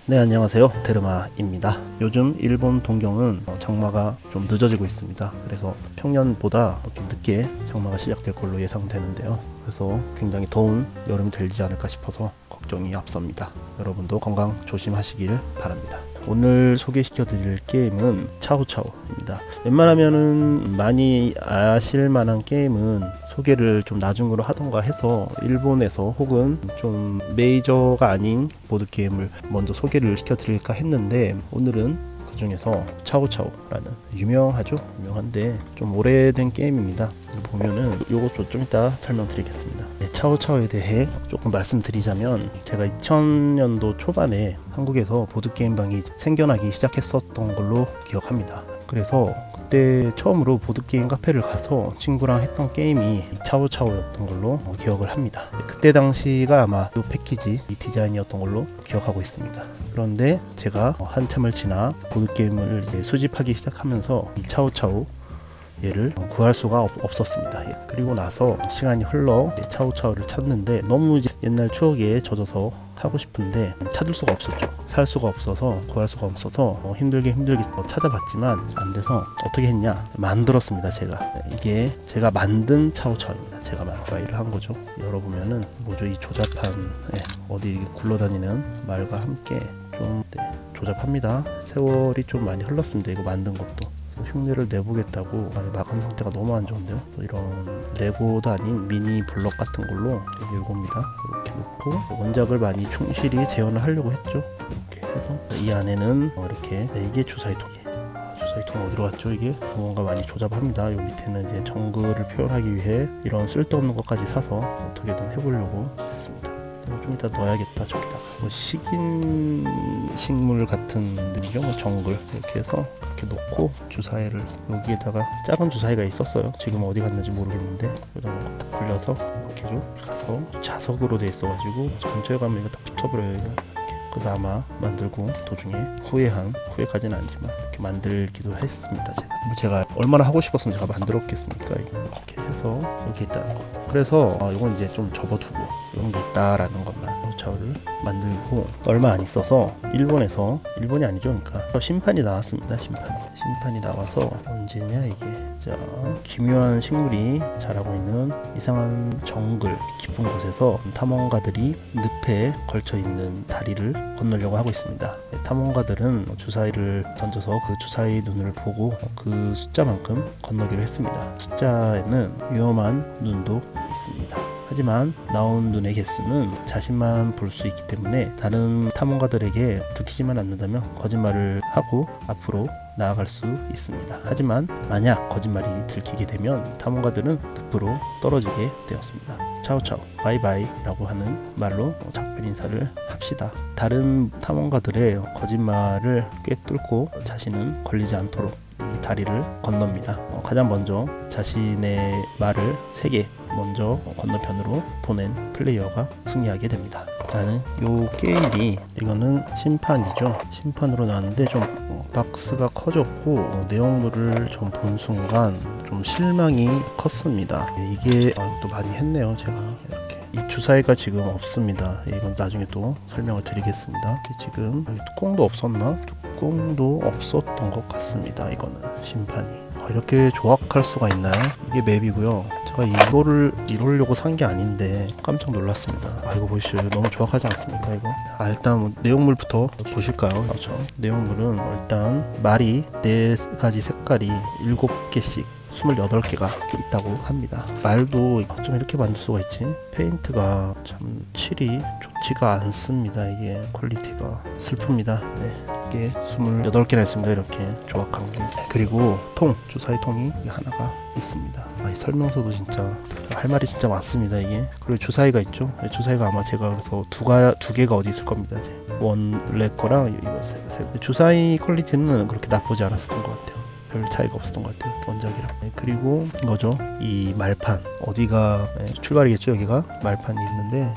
네, 안녕하세요. 데르마입니다. 요즘 일본 동경은 장마가 좀 늦어지고 있습니다. 그래서 평년보다 좀 늦게 장마가 시작될 걸로 예상되는데요. 그래서 굉장히 더운 여름이 되지 않을까 싶어서 걱정이 앞섭니다. 여러분도 건강 조심하시길 바랍니다. 오늘 소개시켜 드릴 게임은 차오차오입니다. 웬만하면은 많이 아실 만한 게임은 소개를 좀 나중으로 하던가 해서 일본에서 혹은 좀 메이저가 아닌 보드게임을 먼저 소개를 시켜 드릴까 했는데, 오늘은 그 중에서 차오차오라는 유명한데 좀 오래된 게임입니다. 보면은 요거 좀 이따 설명드리겠습니다. 네, 차오차오에 대해 조금 말씀드리자면, 제가 2000년도 초반에 한국에서 보드게임방이 생겨나기 시작했었던 걸로 기억합니다. 그래서 그때 처음으로 보드게임 카페를 가서 친구랑 했던 게임이 차오차오였던 걸로 기억을 합니다. 그때 당시가 아마 이 패키지 이 디자인이었던 걸로 기억하고 있습니다. 그런데 제가 한참을 지나 보드게임을 이제 수집하기 시작하면서 이 차오차오 얘를 구할 수가 없었습니다. 그리고 나서 시간이 흘러 차오차오를 찾는데, 너무 이제 옛날 추억에 젖어서 하고 싶은데 찾을 수가 없었죠. 살 수가 없어서, 구할 수가 없어서 힘들게 찾아봤지만 안 돼서 어떻게 했냐, 만들었습니다. 이게 제가 만든 차오차오입니다. 제가 만들기를 한 거죠. 열어보면은 뭐죠, 이 조잡한 어디 굴러다니는 말과 함께 좀 조잡합니다. 세월이 좀 많이 흘렀습니다. 이거 만든 것도 흉내를 내보겠다고 마감 상태가 너무 안 좋은데요. 이런 레고도 아닌 미니 블럭 같은 걸로 이겁니다. 이렇게 놓고 원작을 많이 충실히 재현을 하려고 했죠. 이렇게 해서 이 안에는 이렇게 이게 주사위통이에요. 주사위통 어디로 갔죠? 이게 뭔가 많이 조잡합니다. 이 밑에는 이제 정글을 표현하기 위해 이런 쓸데없는 것까지 사서 어떻게든 해보려고 했습니다. 좀 이따 넣어야겠다. 저기다가 식인 식물 같은 느낌이죠. 정글 이렇게 해서 이렇게 놓고, 주사위를 여기에다가 작은 주사위가 있었어요. 지금 어디 갔는지 모르겠는데 이런 거 딱 굴려서 이렇게 가서 자석으로 돼 있어가지고 근처에 가면 이거 딱 붙어버려요. 그래서 아마 만들고 도중에 후회까지는 아니지만 이렇게 만들기도 했습니다. 제가 얼마나 하고 싶었으면 제가 만들었겠습니까? 이렇게 해서 이렇게 있다는 거. 그래서 이건 이제 좀 접어두고 이런 게 있다라는 것만 차오를 만들고, 얼마 안 있어서 일본이 아니죠. 그러니까 심판이 나왔습니다. 심판이 나와서 언제냐 이게, 자, 기묘한 식물이 자라고 있는 이상한 정글 깊은 곳에서 탐험가들이 늪에 걸쳐 있는 다리를 건너려고 하고 있습니다. 탐험가들은 주사위를 던져서 그 주사위 눈을 보고 그 숫자만큼 건너기로 했습니다. 숫자에는 위험한 눈도 있습니다. 하지만 나온 눈의 개수는 자신만 볼 수 있기 때문에 다른 탐험가들에게 들키지만 않는다면 거짓말을 하고 앞으로 나아갈 수 있습니다. 하지만 만약 거짓말이 들키게 되면 탐험가들은 늪으로 떨어지게 되었습니다. 차오차오 바이바이 라고 하는 말로 작별 인사를 합시다. 다른 탐험가들의 거짓말을 꿰뚫고 자신은 걸리지 않도록 이 다리를 건넙니다. 가장 먼저 자신의 말을 3개 먼저 건너편으로 보낸 플레이어가 승리하게 됩니다. 라는 요 게임이, 이거는 심판이죠. 심판으로 나왔는데 좀 박스가 커졌고 내용물을 좀 본 순간 좀 실망이 컸습니다. 이게 또 많이 했네요. 제가 이렇게 이 주사위가 지금 없습니다. 이건 나중에 또 설명을 드리겠습니다. 지금 여기 뚜껑도 없었나? 뚜껑도 없었던 것 같습니다. 이거는 심판이 이렇게 조악할 수가 있나요? 이게 맵이고요. 제가 이거를 이러려고 산 게 아닌데 깜짝 놀랐습니다. 이거 보시죠. 너무 조악하지 않습니까? 이거 일단 내용물부터 보실까요? 그렇죠. 내용물은 일단 말이 4가지 색깔이 7개씩 28개가 있다고 합니다. 말도 좀 이렇게 만들 수가 있지. 페인트가 참 칠이 좋지가 않습니다. 이게 퀄리티가 슬픕니다. 이게 28개나 있습니다. 이렇게 조악한 게. 그리고 주사위통이 하나가 있습니다. 이 설명서도 진짜 할 말이 진짜 많습니다. 이게. 그리고 주사위가 있죠. 주사위가 아마 제가 그래서 두 개가 어디 있을 겁니다. 이제 원래 거랑 이거 주사위 퀄리티는 그렇게 나쁘지 않았던 것 같아요. 별 차이가 없었던 것 같아요. 원작이랑. 그리고 이거죠. 이 말판 어디가 출발이겠죠. 여기가 말판이 있는데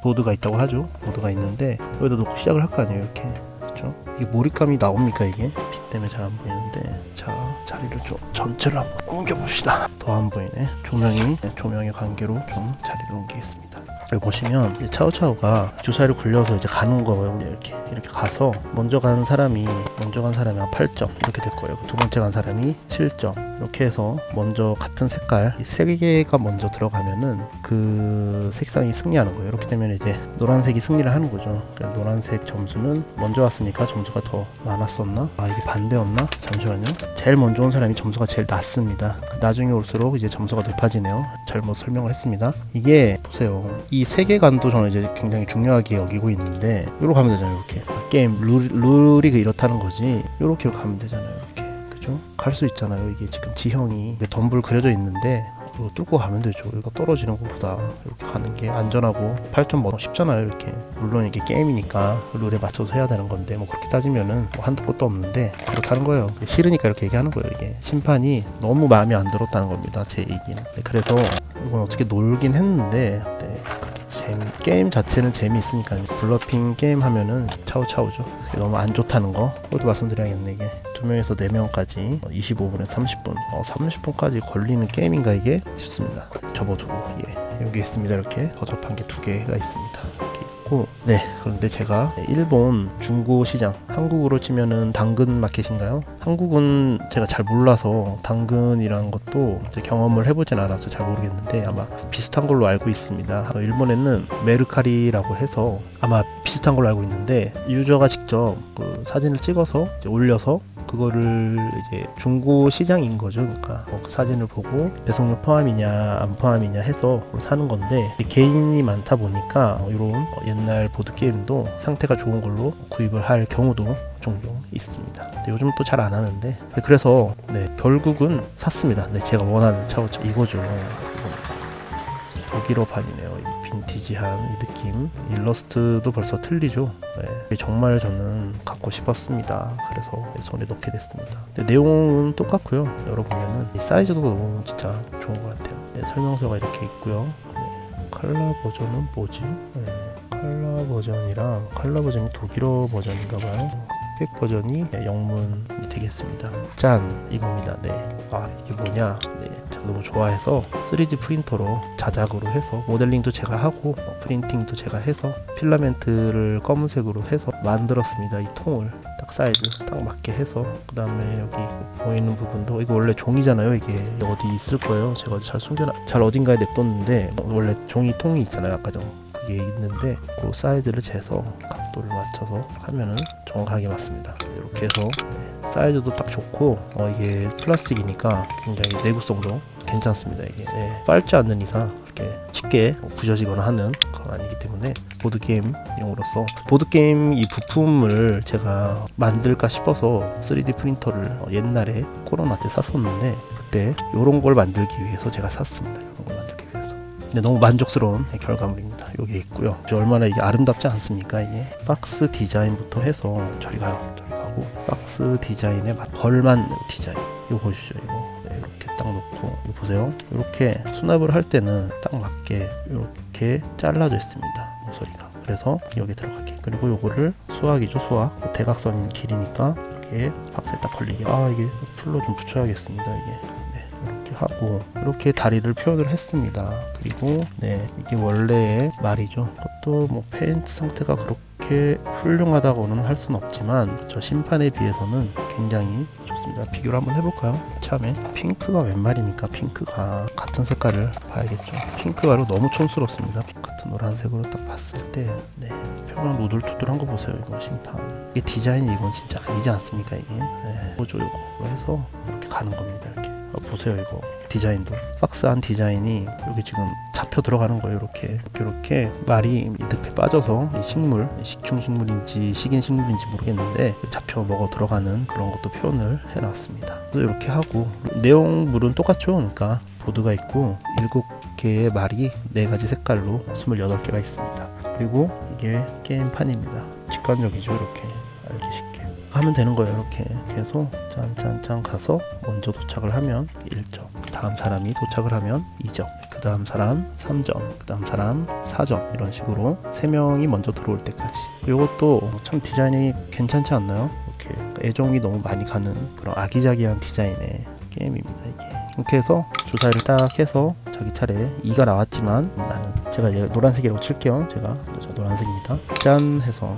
보드가 있다고 하죠. 보드가 있는데 여기다 놓고 시작을 할 거 아니에요. 이렇게. 그렇죠? 이게 몰입감이 나옵니까? 이게 빛 때문에 잘 안 보이는데, 자, 자리를 좀 전체를 한번 옮겨 봅시다. 더 안 보이네. 조명의 관계로 좀 자리를 옮기겠습니다. 여기 보시면 이제 차오차오가 주사위를 굴려서 이제 가는 거예요. 이렇게 가서 먼저 간 사람이 한 8점 이렇게 될 거예요. 두 번째 간 사람이 7점 이렇게 해서 먼저 같은 색깔 이 세 개가 먼저 들어가면은 그 색상이 승리하는 거예요. 이렇게 되면 이제 노란색이 승리를 하는 거죠. 그러니까 노란색 점수는 먼저 왔으니까 점수가 더 많았었나? 아 이게 반대였나? 잠시만요. 제일 먼저 온 사람이 점수가 제일 낮습니다. 나중에 올수록 이제 점수가 높아지네요. 잘못 설명을 했습니다. 이게 보세요. 이 세계관도 저는 이제 굉장히 중요하게 여기고 있는데 이렇게 가면 되잖아요. 이렇게 게임 룰이 이렇다는 거지. 이렇게 가면 되잖아요. 이렇게 그죠? 갈 수 있잖아요. 이게 지금 지형이 덤불 그려져 있는데 이거 뚫고 가면 되죠. 이거 떨어지는 것보다 이렇게 가는 게 안전하고 8점 뭐 쉽잖아요. 이렇게 물론 이게 게임이니까 룰에 맞춰서 해야 되는 건데 뭐 그렇게 따지면은 뭐 한도 끝도 없는데 그렇다는 거예요. 싫으니까 이렇게 얘기하는 거예요. 이게 심판이 너무 마음에 안 들었다는 겁니다. 제 얘기는. 네, 그래서 이건 어떻게 놀긴 했는데 네, 게임 자체는 재미있으니까요. 블러핑 게임 하면은 차오차오죠. 그게 너무 안 좋다는 거 그것도 말씀드려야겠네. 이게 2명에서 4명까지 25분에서 30분 30분까지 걸리는 게임인가 이게 싶습니다. 접어두고 여기 있습니다. 이렇게 허접한 게 2개가 있습니다. 이렇게 있고 네 그런데 제가 일본 중고 시장 한국으로 치면은 당근 마켓인가요? 한국은 제가 잘 몰라서 당근이라는 것도 경험을 해보진 않아서 잘 모르겠는데 아마 비슷한 걸로 알고 있습니다. 일본에는 메르카리라고 해서 아마 비슷한 걸로 알고 있는데 유저가 직접 그 사진을 찍어서 이제 올려서 그거를 이제 중고 시장인 거죠. 그러니까 그 사진을 보고 배송료 포함이냐 안 포함이냐 해서 사는 건데 개인이 많다 보니까 이런 옛날 보드 게임도 상태가 좋은 걸로 구입을 할 경우도 종종 있습니다. 요즘 또 잘 안 하는데 그래서 네, 결국은 샀습니다. 네, 제가 원하는 차오차 이거죠. 독일어판이네요. 빈티지한 이 느낌. 일러스트도 벌써 틀리죠. 네, 정말 저는 갖고 싶었습니다. 그래서 손에 넣게 됐습니다. 근데 내용은 똑같고요. 열어보면은 이 사이즈도 너무 진짜 좋은 것 같아요. 네, 설명서가 이렇게 있고요. 네, 컬러 버전은 뭐지? 네, 컬러 버전이 독일어 버전인가봐요. 백 버전이 영문이 되겠습니다. 짠! 이겁니다. 네. 아 이게 뭐냐? 네, 제가 너무 좋아해서 3D 프린터로 자작으로 해서 모델링도 제가 하고 프린팅도 제가 해서 필라멘트를 검은색으로 해서 만들었습니다. 이 통을 딱 사이즈 딱 맞게 해서 그 다음에 여기 보이는 부분도 이거 원래 종이잖아요. 이게 어디 있을 거예요. 제가 잘 어딘가에 냅뒀는데 원래 종이 통이 있잖아요. 아까 그게 있는데 그 사이즈를 재서 각도를 맞춰서 하면은 정확하게 맞습니다. 이렇게 해서 네, 사이즈도 딱 좋고 이게 플라스틱이니까 굉장히 내구성도 괜찮습니다. 이게 네, 빨지 않는 이상 그렇게 쉽게 부셔지거나 하는 건 아니기 때문에 보드게임용으로서 보드게임 이 부품을 제가 만들까 싶어서 3D 프린터를 옛날에 코로나 때 샀었는데 그때 이런 걸 만들기 위해서 제가 샀습니다. 이런 걸 만들기 위해서. 근데 너무 만족스러운 결과물입니다. 여기 있고요. 얼마나 이게 아름답지 않습니까? 이게 박스 디자인부터 해서 저리 가고 박스 디자인의 벌만 디자인 이거 보시죠. 이거 네, 이렇게 딱 놓고 이거 보세요. 이렇게 수납을 할 때는 딱 맞게 이렇게 잘라져 있습니다. 모서리가. 그래서 여기 들어가게. 그리고 요거를 수학이죠. 수학. 대각선 길이니까 이렇게 박스에 딱 걸리게. 이게 풀로 좀 붙여야겠습니다. 이게. 이렇게 하고 이렇게 다리를 표현을 했습니다. 그리고 네 이게 원래의 말이죠. 그것도 뭐 페인트 상태가 그렇게 훌륭하다고는 할 수는 없지만 저 심판에 비해서는 굉장히 좋습니다. 비교를 한번 해볼까요? 참에 핑크가 웬 말입니까? 핑크가 같은 색깔을 봐야겠죠. 핑크가로 너무 촌스럽습니다. 같은 노란색으로 딱 봤을 때 네 표면 우둘투둘한 거 보세요. 이거 심판 이게 디자인이 이건 진짜 아니지 않습니까? 이게 네, 뭐죠 이거 해서 이렇게 가는 겁니다. 이렇게 보세요. 이거 디자인도 박스 안 디자인이 여기 지금 잡혀 들어가는 거예요. 이렇게 말이 늪에 빠져서 이 식물 식충 식물인지 식인 식물인지 모르겠는데 잡혀 먹어 들어가는 그런 것도 표현을 해놨습니다. 그래서 이렇게 하고 내용물은 똑같죠. 그러니까 보드가 있고 7개의 말이 4가지 색깔로 28개가 있습니다. 그리고 이게 게임판입니다. 직관적이죠. 이렇게 알기 쉽게 하면 되는 거예요. 이렇게 해서 짠짠짠 가서 먼저 도착을 하면 1점, 그 다음 사람이 도착을 하면 2점, 그 다음 사람 3점, 그 다음 사람 4점, 이런 식으로 3명이 먼저 들어올 때까지. 이것도 참 디자인이 괜찮지 않나요? 이렇게 애정이 너무 많이 가는 그런 아기자기한 디자인의 게임입니다. 이게 이렇게 해서 주사위를 딱 해서 자기 차례 2가 나왔지만 나는 제가 이제 노란색이라고 칠게요. 제가 노란색입니다. 짠 해서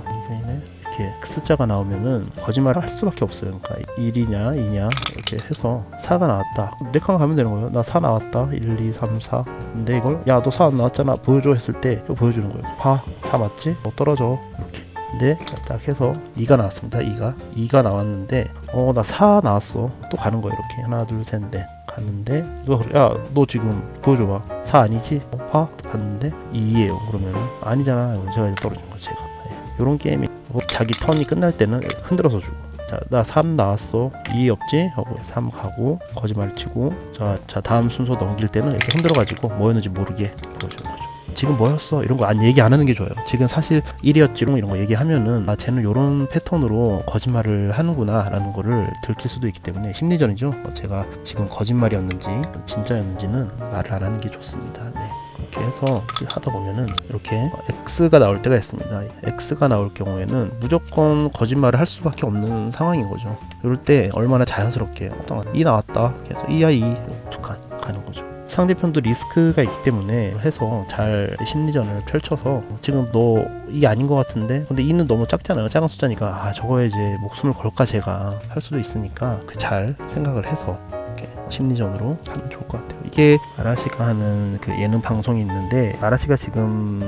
이렇게 X자가 나오면은 거짓말을 할 수밖에 없어요. 그러니까 1이냐 2냐 이렇게 해서 4가 나왔다. 4칸 가면 되는 거예요. 나 4 나왔다. 1, 2, 3, 4. 근데 이걸 야 너 4 안 나왔잖아 보여줘 했을 때 이거 보여주는 거예요. 봐 4 맞지? 떨어져 이렇게. 근데 딱 해서 2가 나왔습니다. 2가 나왔는데 나 4 나왔어. 또 가는 거예요. 이렇게 하나 둘 셋 넷 갔는데 누가 그래 야 너 지금 보여줘봐 4 아니지? 봐 봤는데 2예요. 그러면 아니잖아. 제가 이제 떨어진 거예요. 제가. 이런 게임이 자기 턴이 끝날 때는 흔들어서 주고 자, 나 3 나왔어 2 없지? 하고 3 가고 거짓말 치고 자 다음 순서 넘길 때는 이렇게 흔들어 가지고 뭐였는지 모르게 보여주는 거죠. 지금 뭐였어? 이런 거 얘기 안 하는 게 좋아요. 지금 사실 1이었지롱 이런 거 얘기하면은 쟤는 요런 패턴으로 거짓말을 하는구나 라는 거를 들킬 수도 있기 때문에 심리전이죠. 제가 지금 거짓말이었는지 진짜였는지는 말을 안 하는 게 좋습니다. 네. 이렇게 해서 하다 보면은 이렇게 X가 나올 때가 있습니다. X가 나올 경우에는 무조건 거짓말을 할 수밖에 없는 상황인 거죠. 이럴 때 얼마나 자연스럽게 2 나왔다. 그래서 2야 2 두 칸 가는 거죠. 상대편도 리스크가 있기 때문에 해서 잘 심리전을 펼쳐서 지금 너 2 아닌 것 같은데 근데 2는 너무 작잖아요. 작은 숫자니까 저거에 이제 목숨을 걸까 제가 할 수도 있으니까 잘 생각을 해서 심리전으로 하면 좋을 것 같아요. 이게 아라시가 하는 그 예능 방송이 있는데 아라시가 지금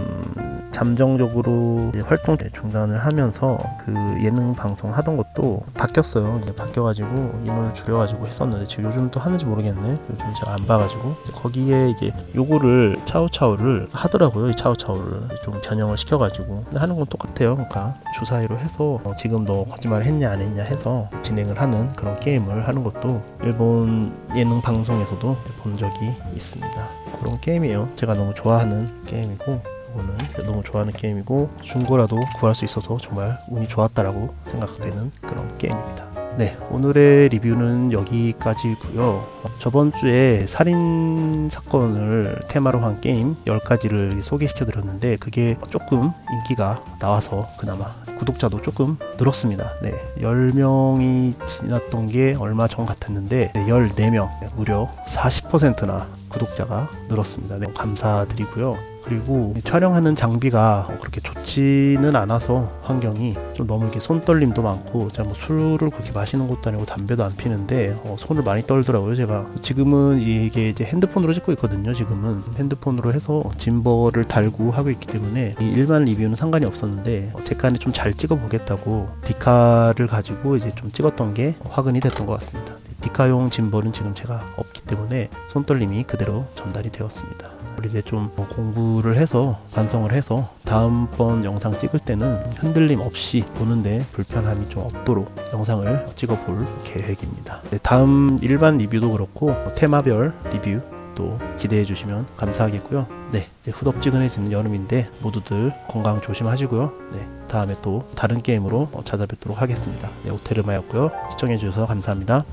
잠정적으로 활동 중단을 하면서 그 예능 방송 하던 것도 바뀌었어요. 이제 바뀌어가지고 인원을 줄여가지고 했었는데 지금 요즘 또 하는지 모르겠네. 요즘 제가 안 봐가지고 거기에 이제 요거를 차오차오를 하더라고요. 이 차오차오를 좀 변형을 시켜가지고 근데 하는 건 똑같아요. 그러니까 주사위로 해서 지금 너 거짓말 했냐 안 했냐 해서 진행을 하는 그런 게임을 하는 것도 일본 예능 방송에서도 본 적이 있습니다. 그런 게임이에요. 제가 너무 좋아하는 게임이고 이거는 너무 좋아하는 게임이고 중고라도 구할 수 있어서 정말 운이 좋았다라고 생각되는 그런 게임입니다. 네, 오늘의 리뷰는 여기까지고요. 저번 주에 살인 사건을 테마로 한 게임 10가지를 소개시켜 드렸는데 그게 조금 인기가 나와서 그나마 구독자도 조금 늘었습니다. 네, 10명이 지났던 게 얼마 전 같았는데 14명, 무려 40%나 구독자가 늘었습니다. 네, 감사드리고요. 그리고 촬영하는 장비가 그렇게 좋지는 않아서 환경이 좀 너무 이렇게 손떨림도 많고 제가 뭐 술을 그렇게 마시는 것도 아니고 담배도 안 피는데 손을 많이 떨더라고요. 제가 지금은 이게 이제 핸드폰으로 찍고 있거든요. 지금은 핸드폰으로 해서 짐벌을 달고 하고 있기 때문에 이 일반 리뷰는 상관이 없었는데 제 칸에 좀 잘 찍어 보겠다고 디카를 가지고 이제 좀 찍었던 게 화근이 됐던 것 같습니다. 디카용 짐벌은 지금 제가 없기 때문에 손떨림이 그대로 전달이 되었습니다. 우리 이제 좀 공부를 해서 완성을 해서 다음번 영상 찍을 때는 흔들림 없이 보는데 불편함이 좀 없도록 영상을 찍어볼 계획입니다. 네, 다음 일반 리뷰도 그렇고 테마별 리뷰 또 기대해 주시면 감사하겠고요. 네, 이제 후덥지근해지는 여름인데 모두들 건강 조심하시고요. 네, 다음에 또 다른 게임으로 찾아뵙도록 하겠습니다. 네, 오테르마였고요. 시청해 주셔서 감사합니다.